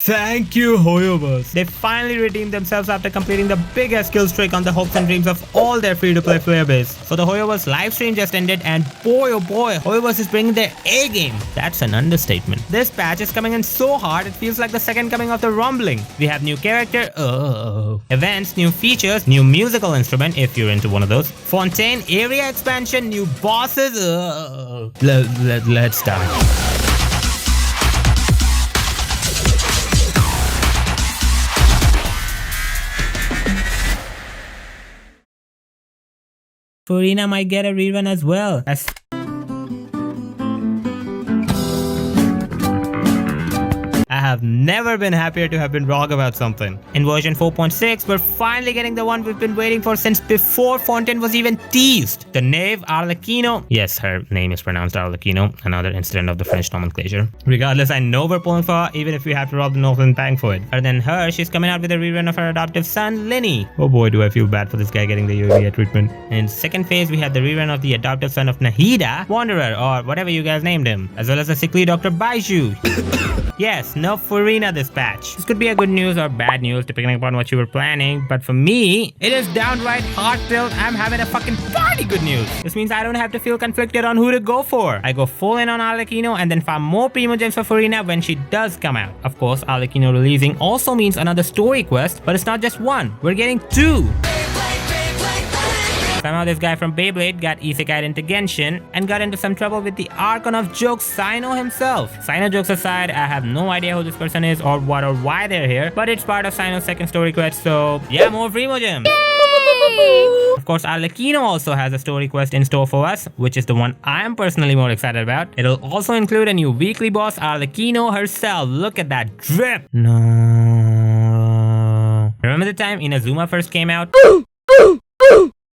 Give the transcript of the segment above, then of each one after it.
Thank you, Hoyoverse. They finally redeemed themselves after completing the biggest kill streak on the hopes and dreams of all their free-to-play player base. So the Hoyoverse livestream just ended and boy oh boy, Hoyoverse is bringing their A game. That's an understatement. This patch is coming in so hard it feels like the second coming of the rumbling. We have new character, events, new features, new musical instrument if you're into one of those, Fontaine, area expansion, new bosses, let's start. Furina might get a rerun as well. I have never been happier to have been wrong about something. In version 4.6, we're finally getting the one we've been waiting for since before Fontaine was even teased. The knave Arlecchino. Yes, her name is pronounced Arlecchino, another incident of the French nomenclature. Regardless, I know we're pulling for her, even if we have to rob the Northern Bank for it. Other than her, she's coming out with a rerun of her adoptive son, Linny. Oh boy, do I feel bad for this guy getting the UVA treatment. In second phase, we have the rerun of the adoptive son of Nahida, Wanderer, or whatever you guys named him, as well as the sickly Dr. Baiju. Yes, no Furina this patch. This could be a good news or bad news depending upon what you were planning, but for me, it is downright heartfelt. I'm having a fucking party good news. This means I don't have to feel conflicted on who to go for. I go full in on Arlecchino and then farm more Primo Gems for Furina when she does come out. Of course, Arlecchino releasing also means another story quest, but it's not just one. We're getting two. Somehow this guy from Beyblade got isekai'd into Genshin and got into some trouble with the Archon of Jokes Sino himself. Sino jokes aside, I have no idea who this person is or what or why they're here, but it's part of Sino's second story quest, so yeah, more Primo Gems. Of course, Arlecchino also has a story quest in store for us, which is the one I'm personally more excited about. It'll also include a new weekly boss, Arlecchino herself. Look at that drip. No. Remember the time Inazuma first came out?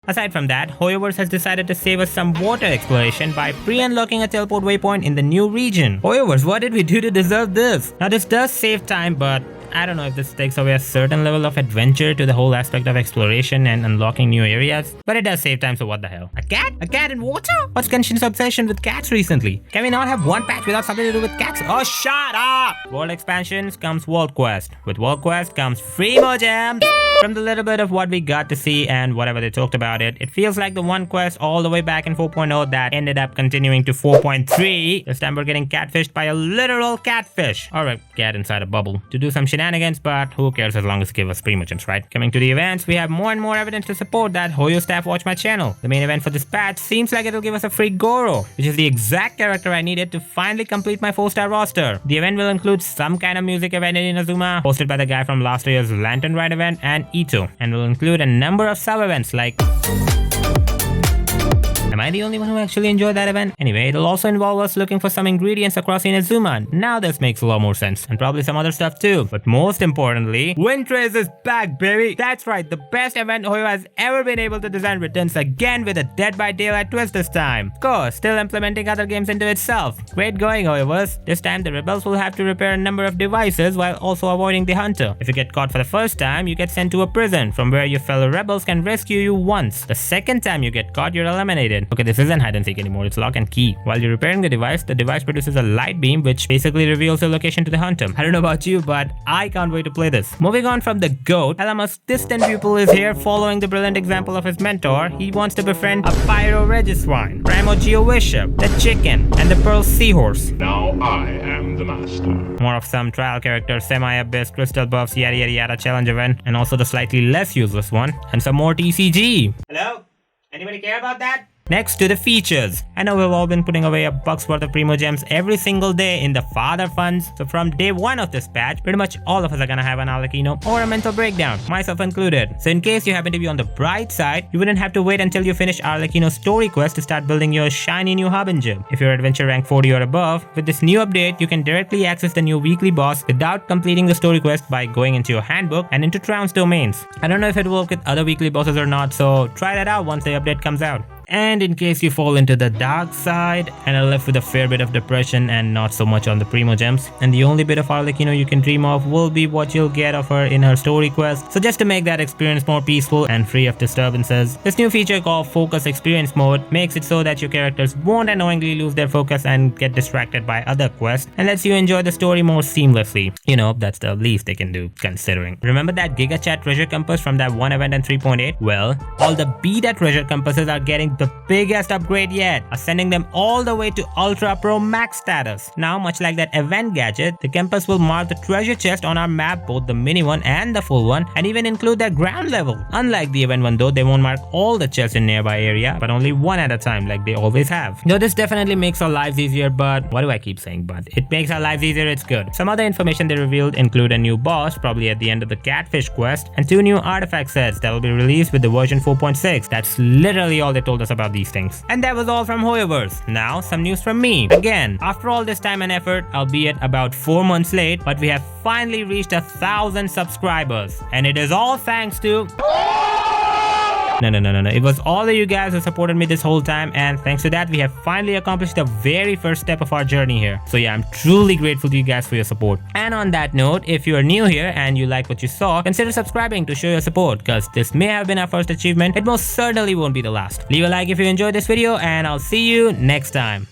Aside from that, Hoyoverse has decided to save us some water exploration by pre-unlocking a teleport waypoint in the new region. Hoyoverse, what did we do to deserve this? Now this does save time, but I don't know if this takes away a certain level of adventure to the whole aspect of exploration and unlocking new areas. But it does save time, so what the hell? A cat? A cat in water? What's Genshin's obsession with cats recently? Can we not have one patch without something to do with cats? Oh, shut up! World expansions comes World Quest. With World Quest comes Primo Gems. From the little bit of what we got to see and whatever they talked about it, it feels like the one quest all the way back in 4.0 that ended up continuing to 4.3. This time we're getting catfished by a literal catfish. Or a cat inside a bubble. To do some shenanigans, but who cares as long as it gives us Primo Gems, right? Coming to the events, we have more and more evidence to support that Hoyo staff watch my channel. The main event for this patch seems like it'll give us a free Goro, which is the exact character I needed to finally complete my 4-star roster. The event will include some kind of music event in Inazuma, hosted by the guy from last year's Lantern Ride event, and Ito, and will include a number of sub-events like... Am I the only one who actually enjoyed that event? Anyway, it'll also involve us looking for some ingredients across Inazuma. Now this makes a lot more sense. And probably some other stuff too. But most importantly, Windtrace is back, baby! That's right, the best event Hoyo has ever been able to design returns again with a Dead by Daylight twist this time. Of course, still implementing other games into itself. Great going, Hoyoverse. This time the rebels will have to repair a number of devices while also avoiding the hunter. If you get caught for the first time, you get sent to a prison, from where your fellow rebels can rescue you once. The second time you get caught, you're eliminated. Okay, this isn't hide and seek anymore, it's lock and key. While you're repairing the device produces a light beam which basically reveals the location to the hunter. I don't know about you, but I can't wait to play this. Moving on from the goat, Alamo's distant pupil is here following the brilliant example of his mentor. He wants to befriend a Pyro Regiswine, Primo Geowisher, the chicken, and the Pearl Seahorse. Now I am the master. More of some trial characters, semi-abyss, crystal buffs, yada yada yada challenge event, and also the slightly less useless one, and some more TCG. Hello? Anybody care about that? Next to the features. I know we've all been putting away $1 worth of Primo Gems every single day in the father funds, so from day one of this patch, pretty much all of us are gonna have an Arlecchino or a mental breakdown, myself included. So in case you happen to be on the bright side, you wouldn't have to wait until you finish Arlecchino's story quest to start building your shiny new hub engine. If you're adventure rank 40 or above, with this new update, you can directly access the new weekly boss without completing the story quest by going into your handbook and into Trounce domains. I don't know if it will work with other weekly bosses or not, so try that out once the update comes out. and in case you fall into the dark side and are left with a fair bit of depression and not so much on the primo gems, and the only bit of Arlecchino you can dream of will be what you'll get of her in her story quest. So just to make that experience more peaceful and free of disturbances, this new feature called Focus Experience Mode makes it so that your characters won't unknowingly lose their focus and get distracted by other quests, and lets you enjoy the story more seamlessly. You know, that's the least they can do considering. Remember that Giga Chat treasure compass from that one event in 3.8? Well, all the beta treasure compasses are getting the biggest upgrade yet, ascending them all the way to Ultra Pro Max status. Now, much like that event gadget, the compass will mark the treasure chest on our map, both the mini one and the full one, and even include their ground level. Unlike the event one though, they won't mark all the chests in nearby area, but only one at a time like they always have. Though this definitely makes our lives easier, but why do I keep saying but? It makes our lives easier, it's good. Some other information they revealed include a new boss, probably at the end of the Catfish quest, and 2 new artifact sets that will be released with the version 4.6. That's literally all they told us about these things. And that was all from Hoyoverse. Now, some news from me. Again, after all this time and effort, albeit about 4 months late, but we have finally reached 1,000 subscribers. And it is all thanks to... No. It was all of you guys who supported me this whole time, and thanks to that, we have finally accomplished the very first step of our journey here. So yeah, I'm truly grateful to you guys for your support. And on that note, if you are new here and you like what you saw, consider subscribing to show your support, because this may have been our first achievement. It most certainly won't be the last. Leave a like if you enjoyed this video, and I'll see you next time.